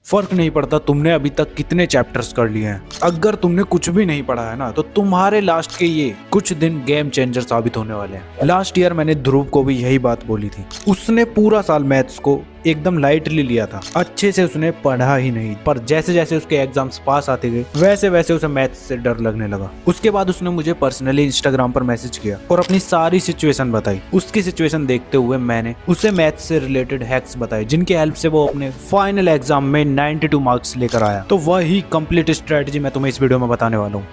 फर्क नहीं पड़ता तुमने अभी तक कितने चैप्टर्स कर लिए हैं। अगर तुमने कुछ भी नहीं पढ़ा है ना, तो तुम्हारे लास्ट के ये कुछ दिन गेम चेंजर साबित होने वाले हैं। लास्ट ईयर मैंने ध्रुव को भी यही बात बोली थी। उसने पूरा साल मैथ्स को एकदम लाइटली लिया था, अच्छे से उसने पढ़ा ही नहीं, पर जैसे जैसे उसके एग्जाम्स पास आते गए वैसे वैसे उसे मैथ्स से डर लगने लगा। उसके बाद उसने मुझे पर्सनली इंस्टाग्राम पर मैसेज किया और अपनी सारी सिचुएशन बताई। उसकी सिचुएशन देखते हुए मैंने उसे मैथ्स से रिलेटेड हैक्स बताए, जिनकी हेल्प से वो अपने फाइनल एग्जाम में 92 मार्क्स लेकर आया। तो वही कंप्लीट स्ट्रेटजी मैं तुम्हें इस वीडियो में बताने वाला हूँ।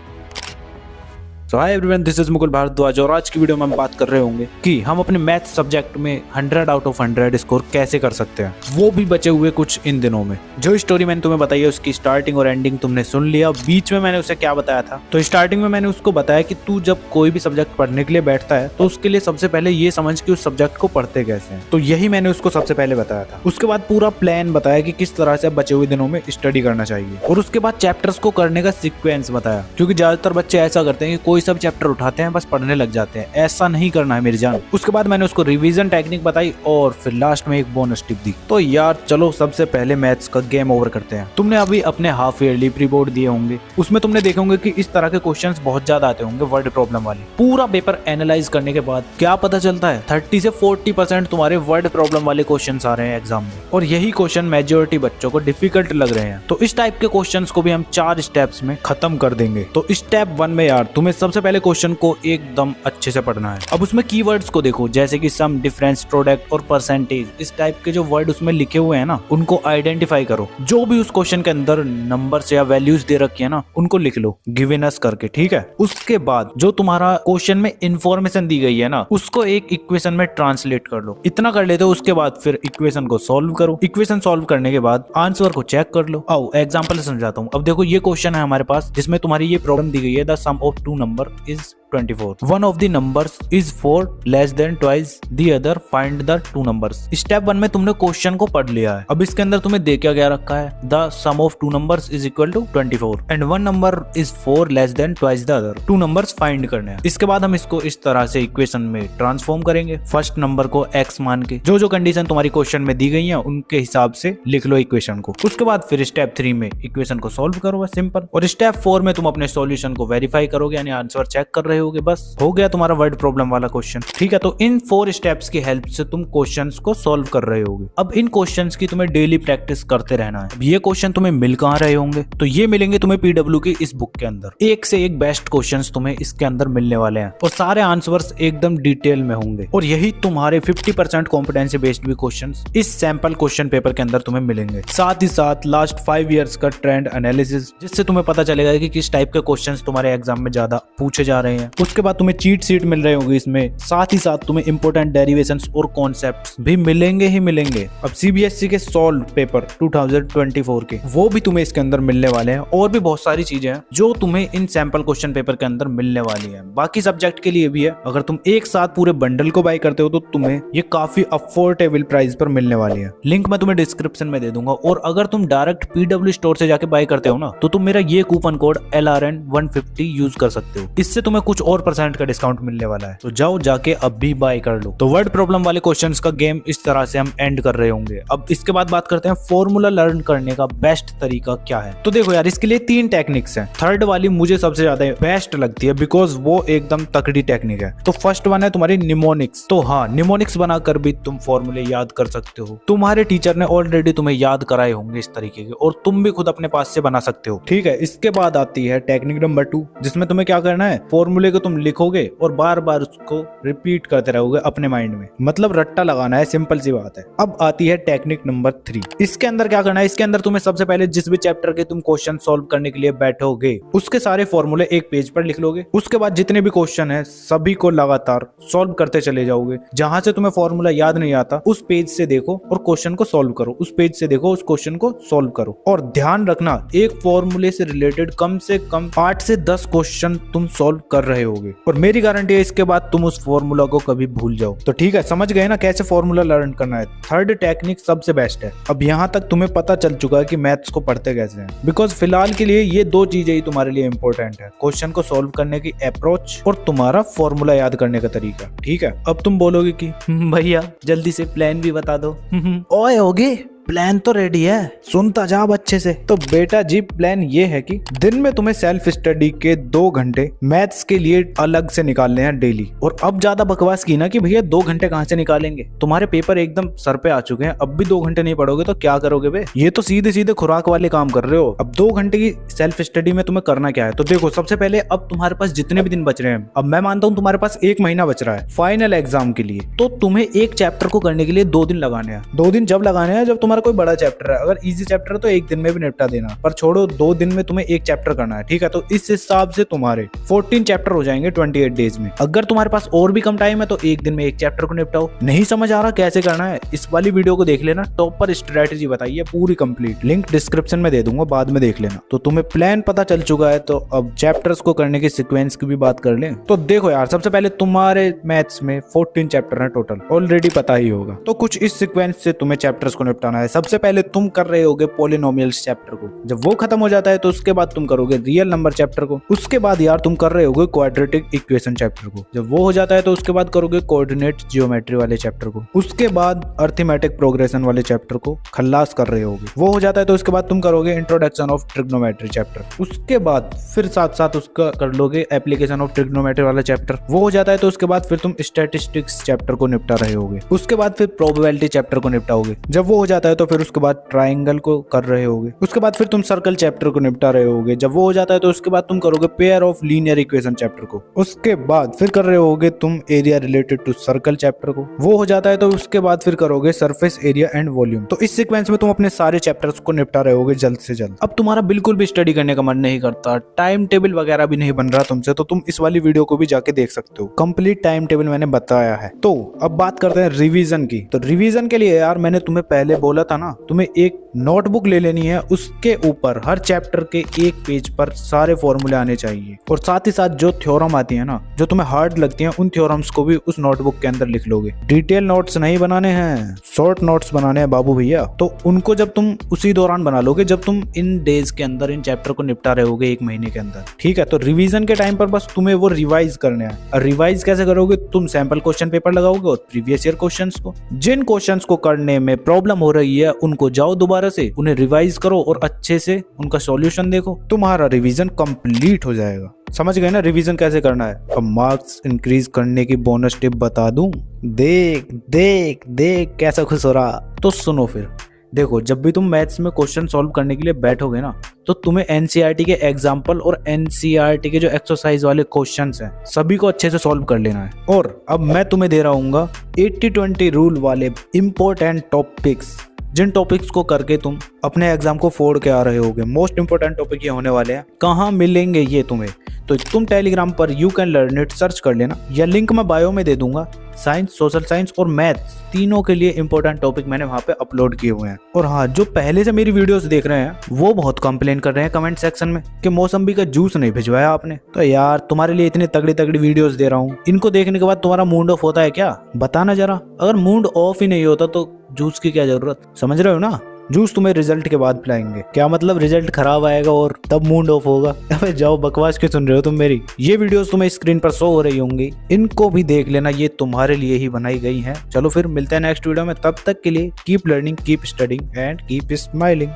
So hi everyone, this is Mukul Bhardwaj और आज की वीडियो में हम बात कर रहे होंगे कि हम अपने मैथ सब्जेक्ट में 100 आउट ऑफ 100 स्कोर कैसे कर सकते हैं, वो भी बचे हुए कुछ इन दिनों में। जो स्टोरी मैंने तुम्हें बताई है उसकी स्टार्टिंग और एंडिंग तुमने सुन लिया। बीच में मैंने उसे क्या बताया था, तो स्टार्टिंग में मैंने उसको बताया कि तू जब कोई भी सब्जेक्ट पढ़ने के लिए बैठता है तो उसके लिए सबसे पहले ये समझ कि उस सब्जेक्ट को पढ़ते कैसे हैं। तो यही मैंने उसको सबसे पहले बताया था। उसके बाद पूरा प्लान बताया कि किस तरह से बचे हुए दिनों में स्टडी करना चाहिए, और उसके बाद चैप्टर्स को करने का सीक्वेंस बताया, क्योंकि ज्यादातर बच्चे ऐसा करते हैं कि कोई सब चैप्टर उठाते हैं बस पढ़ने लग जाते हैं। ऐसा नहीं करना है मेरी जान। उसके बाद मैंने उसको रिवीजन टेक्निक बताई और फिर लास्ट में एक बोनस टिप दी। तो यार चलो सबसे पहले मैथ्स का गेम ओवर करते हैं। तुमने अभी अपने हाफ ईयरली प्री बोर्ड दिए होंगे, उसमें तुमने देखे होंगे कि इस तरह के क्वेश्चंस बहुत ज्यादा आते होंगे वर्ड प्रॉब्लम वाले। पूरा पेपर एनालाइज करने के बाद क्या पता चलता है 30 से 40% तुम्हारे वर्ड प्रॉब्लम वाले क्वेश्चन आ रहे हैं एग्जाम में, और यही क्वेश्चन मेजोरिटी बच्चों को डिफिकल्ट लग रहे हैं। तो इस टाइप के क्वेश्चंस को भी हम 4 स्टेप्स में खत्म कर देंगे। तो स्टेप 1 में यार तुम्हें सबसे पहले क्वेश्चन को एकदम अच्छे से पढ़ना है। अब उसमें कीवर्ड्स को देखो, जैसे कि सम, डिफरेंस, प्रोडक्ट और परसेंटेज, इस टाइप के जो वर्ड उसमें लिखे हुए हैं ना, उनको आइडेंटिफाई करो। जो भी उस क्वेश्चन के अंदर नंबर्स या वैल्यूज दे रखी है ना, उनको लिख लो गिवन अस करके, ठीक है। उसके बाद जो तुम्हारा क्वेश्चन में इंफॉर्मेशन दी गई है ना, उसको एक इक्वेशन में ट्रांसलेट कर लो। इतना कर लेते हो, उसके बाद फिर इक्वेशन को सॉल्व करो। इक्वेशन सॉल्व करने के बाद आंसर को चेक कर लो। आओ एग्जांपल से समझाता हूँ। अब देखो ये क्वेश्चन है हमारे पास, जिसमें तुम्हारी ये प्रॉब्लम दी गई है, the sum of two number is 24. One of the numbers is 4 less than twice the other. Find the two numbers. Step 1 में तुमने क्वेश्चन को पढ़ लिया है। अब इसके अंदर तुम्हें दे क्या क्या रखा है, the sum of two numbers is equal to 24 and one number is 4 less than twice the other. Two numbers find करने हैं। इसके बाद हम इसको इस तरह से इक्वेशन में ट्रांसफॉर्म करेंगे। फर्स्ट नंबर को x मान के जो जो कंडीशन तुम्हारी क्वेश्चन में दी गई है उनके हिसाब से लिख लो इक्वेशन को। उसके बाद फिर स्टेप 3 में इक्वेशन को सॉल्व करो, बस सिंपल। और स्टेप 4 में तुम अपने सॉल्यूशन को वेरीफाई करोगे, यानी आंसर चेक कर रहे होगे। बस हो गया तुम्हारा वर्ड प्रॉब्लम वाला क्वेश्चन, ठीक है। तो इन 4 स्टेप्स की हेल्प से तुम क्वेश्चंस को सॉल्व कर रहे होगे। अब इन क्वेश्चंस की तुम्हें डेली प्रैक्टिस करते रहना है। ये क्वेश्चन तुम्हें मिल कहाँ रहे होंगे, तो ये मिलेंगे तुम्हें पीडब्ल्यू की इस बुक के अंदर। एक से एक बेस्ट क्वेश्चंस तुम्हें इसके अंदर मिलने वाले हैं, और सारे आंसर्स एकदम डिटेल में होंगे। और यही तुम्हारे 50% कॉम्पिटेंसी बेस्ड भी क्वेश्चंस इस सैंपल क्वेश्चन पेपर के अंदर तुम्हें मिलेंगे। साथ ही साथ लास्ट 5 इयर्स का ट्रेंड एनालिसिस, जिससे तुम्हें पता चलेगा कि किस टाइप के क्वेश्चंस तुम्हारे एग्जाम में ज्यादा पूछे जा रहे हैं। उसके बाद तुम्हें चीट सीट मिल रहे होंगे इसमें। साथ ही साथ तुम्हें इंपोर्टेंट डेरिवेशंस और कॉन्सेप्ट्स भी मिलेंगे ही मिलेंगे। अब सीबीएसई के सॉल्व पेपर 2024 के वो भी तुम्हें इसके अंदर मिलने वाले हैं, और भी बहुत सारी चीजें हैं जो तुम्हें इन सैंपल क्वेश्चन पेपर के अंदर मिलने वाली है। बाकी सब्जेक्ट के लिए भी है। अगर तुम एक साथ पूरे बंडल को बाय करते हो तो तुम्हें ये काफी अफोर्डेबल प्राइस पर मिलने वाली है। लिंक मैं तुम्हें डिस्क्रिप्शन में दे दूंगा। और अगर तुम डायरेक्ट पीडब्ल्यू स्टोर से जाके बाय करते हो ना, तो तुम मेरा ये कूपन कोड LRN150 यूज कर सकते हो। इससे तुम्हें कुछ और % का डिस्काउंट मिलने वाला है। तो जाओ जाके अब भी बाय कर लो। तो वर्ड प्रॉब्लम वाले क्वेश्चंस का गेम इस तरह से हम एंड कर रहे होंगे। अब इसके बाद बात करते हैं फॉर्मूला लर्न करने का बेस्ट तरीका क्या है। तो देखो यार, इसके लिए 3 टेक्निक्स हैं। थर्ड वाली मुझे सबसे ज्यादा बेस्ट लगती है, बिकॉज वो एकदम तकड़ी टेक्निक है। तो फर्स्ट वन है तुम्हारी निमोनिक्स। तो हाँ, निमोनिक्स बनाकर भी तुम फॉर्मूले याद कर सकते हो। तुम्हारे टीचर ने ऑलरेडी तुम्हें याद कराए होंगे इस तरीके के, और तुम भी खुद अपने पास से बना सकते हो, ठीक है। इसके बाद आती है टेक्निक नंबर 2, जिसमें तुम्हें क्या करना है, फॉर्मूले को तुम लिखोगे और बार बार उसको रिपीट करते रहोगे अपने माइंड में, मतलब रट्टा लगाना है, सिंपल सी बात है। अब आती है टेक्निक नंबर 3। इसके अंदर क्या करना है, इसके अंदर तुम्हें सबसे पहले जिस भी चैप्टर के तुम क्वेश्चन सॉल्व करने के लिए बैठोगे उसके सारे फॉर्मूले एक पेज पर लिख लोगे। उसके बाद जितने भी क्वेश्चन है सभी को लगातार सॉल्व करते चले जाओगे। जहां से तुम्हें फॉर्मूला याद नहीं आता उस पेज से देखो और क्वेश्चन को सॉल्व करो, उस पेज से देखो, उस क्वेश्चन को सॉल्व करो। और ध्यान रखना, एक फॉर्मूले से रिलेटेड कम से कम 8 से 10 क्वेश्चन तुम सॉल्व कर रहे होगे, और मेरी गारंटी है इसके बाद तुम उस फॉर्मूला को कभी भूल जाओ। तो ठीक है, समझ गए ना कैसे फॉर्मूला लर्न करना है। थर्ड टेक्निक सबसे बेस्ट है। अब यहाँ तक तुम्हें पता चल चुका है कि मैथ्स को पढ़ते कैसे हैं, बिकॉज फिलहाल के लिए ये 2 चीजें ही तुम्हारे लिए इंपॉर्टेंट है, क्वेश्चन को सॉल्व करने की अप्रोच और तुम्हारा फॉर्मूला याद करने का तरीका, ठीक है। अब तुम बोलोगे कि भैया जल्दी से प्लान भी बता दो। ओए होगे प्लान तो रेडी है, सुनता जा अब अच्छे से। तो बेटा जी प्लान ये है कि दिन में तुम्हें सेल्फ स्टडी के 2 घंटे मैथ्स के लिए अलग से निकालने हैं डेली। और अब ज्यादा बकवास की ना कि भैया 2 घंटे कहाँ से निकालेंगे, तुम्हारे पेपर एकदम सर पे आ चुके हैं, अब भी 2 घंटे नहीं पढ़ोगे तो क्या करोगे बे? ये तो सीधे सीधे खुराक वाले काम कर रहे हो। अब 2 घंटे की सेल्फ स्टडी में तुम्हें करना क्या है, तो देखो सबसे पहले अब तुम्हारे पास जितने भी दिन बच रहे हैं, अब मैं मानता हूँ तुम्हारे पास 1 महीना बच रहा है फाइनल एग्जाम के लिए, तो तुम्हें एक चैप्टर को करने के लिए 2 दिन लगाने हैं। 2 दिन जब लगाने हैं जब तुम्हारा कोई बड़ा चैप्टर है, अगर इजी चैप्टर है तो 1 दिन में भी निपटा देना, पर छोड़ो 2 दिन में तुम्हें एक चैप्टर करना है, ठीक है? तो इस हिसाब से तुम्हारे 14 चैप्टर हो जाएंगे 28 डेज में। अगर तुम्हारे पास और भी कम टाइम है तो 1 दिन में एक चैप्टर को निपटाओ। नहीं समझ आ रहा कैसे करना है, इस वाली वीडियो को देख लेना, टॉप पर स्ट्रेटेजी बताइए पूरी कंप्लीट, लिंक डिस्क्रिप्शन में दे दूंगा, बाद में देख लेना। तो तुम्हें प्लान पता चल चुका है, तो अब चैप्टर्स को करने की सीक्वेंस की भी बात कर लें। तो देखो यार, सबसे पहले तुम्हारे मैथ्स में 14 चैप्टर है टोटल, ऑलरेडी पता ही होगा। तो कुछ इस सीक्वेंस से तुम्हें चैप्टर्स को निपटाना है। सबसे पहले तुम कर रहे होगे पॉलिनोमियल्स चैप्टर को, जब वो खत्म हो जाता है तो उसके बाद तुम करोगे रियल नंबर चैप्टर को। उसके बाद यार तुम कर रहे होगे क्वाड्रेटिक इक्वेशन चैप्टर को, जब वो हो जाता है तो उसके बाद करोगे कोऑर्डिनेट जियोमेट्री वाले चैप्टर को। उसके बाद अर्थमेटिक प्रोग्रेशन वाले चैप्टर को खल्लास कर रहे होगे, वो हो जाता है तो उसके बाद तुम करोगे इंट्रोडक्शन ऑफ ट्रिग्नोमेट्री चैप्टर। उसके बाद फिर साथ साथ उसका कर लोगे एप्लीकेशन ऑफ ट्रिग्नोमेट्री वाला चैप्टर, वो हो जाता है तो उसके बाद फिर तुम स्टैटिस्टिक्स चैप्टर को निपटा रहे होगे। उसके बाद फिर प्रोबेबिलिटी चैप्टर को निपटाओगे, जब वो हो जाता है तो फिर उसके बाद ट्राइंगल को कर रहे होगे। उसके बाद फिर तुम सर्कल चैप्टर को निपटा रहे होगे, जब वो हो जाता है तो उसके बाद तुम करोगे pair of linear equation chapter को। उसके बाद फिर कर रहे होगे तुम area related to circle chapter को, वो हो जाता है तो उसके बाद फिर करोगे सरफेस एरिया एंड वॉल्यूम। तो इस सीक्वेंस में तुम अपने सारे चैप्टर्स को निपटा रहे होगे जल्द से जल्द। अब तुम्हारा बिल्कुल भी स्टडी करने का मन नहीं करता, टाइम टेबल वगैरह भी नहीं बन रहा तुमसे, तो तुम इस वाली वीडियो को भी जाके देख सकते हो, कंप्लीट टाइम टेबल मैंने बताया है। तो अब बात करते हैं रिवीजन की। तो रिवीजन के लिए यार मैंने तुम्हें पहले बोला था ना, तुम्हें एक नोटबुक ले लेनी है, उसके ऊपर हर चैप्टर के एक पेज पर सारे फॉर्मूले आने चाहिए, और साथ ही साथ जो थ्योरम आती है ना, जो तुम्हें हार्ड लगती हैं, उन थ्योरम्स को भी उस नोटबुक के अंदर लिख लोगे। डिटेल नोट्स नहीं बनाने हैं, शॉर्ट नोट्स बनाने हैं बाबू भैया। तो उनको जब तुम उसी दौरान बना लोगे जब तुम इन डेज के अंदर इन चैप्टर को निपटा रहे होगे 1 महीने के अंदर, ठीक है? तो रिवीजन के टाइम पर बस तुम्हें वो रिवाइज करने हैं। और रिवाइज कैसे करोगे? तुम सैंपल क्वेश्चन पेपर लगाओगे और प्रीवियस ईयर क्वेश्चंस को, जिन क्वेश्चंस को करने में प्रॉब्लम हो रही है उनको जाओ दोबारा से, उन्हें रिवाइज करो और अच्छे से उनका सॉल्यूशन देखो, तुम्हारा रिवीजन कंप्लीट हो जाएगा। समझ गए ना रिवीजन कैसे करना है? अब मार्क्स इंक्रीज करने की बोनस टिप बता दूं, देख देख देख कैसा खुश हो रहा। तो सुनो फिर, देखो जब भी तुम मैथ्स में क्वेश्चन सॉल्व करने के लिए बैठोगे ना, तो तुम्हें एनसीईआरटी के एग्जाम्पल और एनसीईआरटी के जो एक्सरसाइज वाले क्वेश्चंस हैं सभी को अच्छे से सॉल्व कर लेना है। और अब मैं तुम्हें दे रहा हूँ 80-20 रूल वाले इंपॉर्टेंट टॉपिक्स, जिन टॉपिक्स को करके तुम अपने एग्जाम को फोड़ के आ रहे होगे। मोस्ट इंपोर्टेंट टॉपिक ये होने वाले हैं। कहाँ मिलेंगे ये तुम्हें? तो तुम टेलीग्राम पर you can learn it search कर लेना, या लिंक मैं बायो में दे दूंगा। साइंस, सोशल साइंस और मैथ्स तीनों के लिए इंपॉर्टेंट टॉपिक मैंने वहाँ पे अपलोड किए हुए हैं। और हाँ, जो पहले से मेरी वीडियोस देख रहे हैं वो बहुत कंप्लेन कर रहे हैं कमेंट सेक्शन में कि मौसम्बी का जूस नहीं भिजवाया आपने। तो यार तुम्हारे लिए इतनी तगड़ी तगड़ी वीडियोस दे रहा हूँ, इनको देखने के बाद तुम्हारा मूड ऑफ होता है क्या? बताना जरा। अगर मूड ऑफ ही नहीं होता तो जूस की क्या जरूरत? समझ रहे हो ना? जूस तुम्हें रिजल्ट के बाद पिलाएंगे। क्या मतलब रिजल्ट खराब आएगा और तब मूड ऑफ होगा? अबे जाओ, बकवास क्यों सुन रहे हो तुम मेरी? ये वीडियोस तुम्हें स्क्रीन पर शो हो रही होंगी, इनको भी देख लेना, ये तुम्हारे लिए ही बनाई गई हैं। चलो फिर मिलते हैं नेक्स्ट वीडियो में, तब तक के लिए keep learning, keep studying and keep smiling.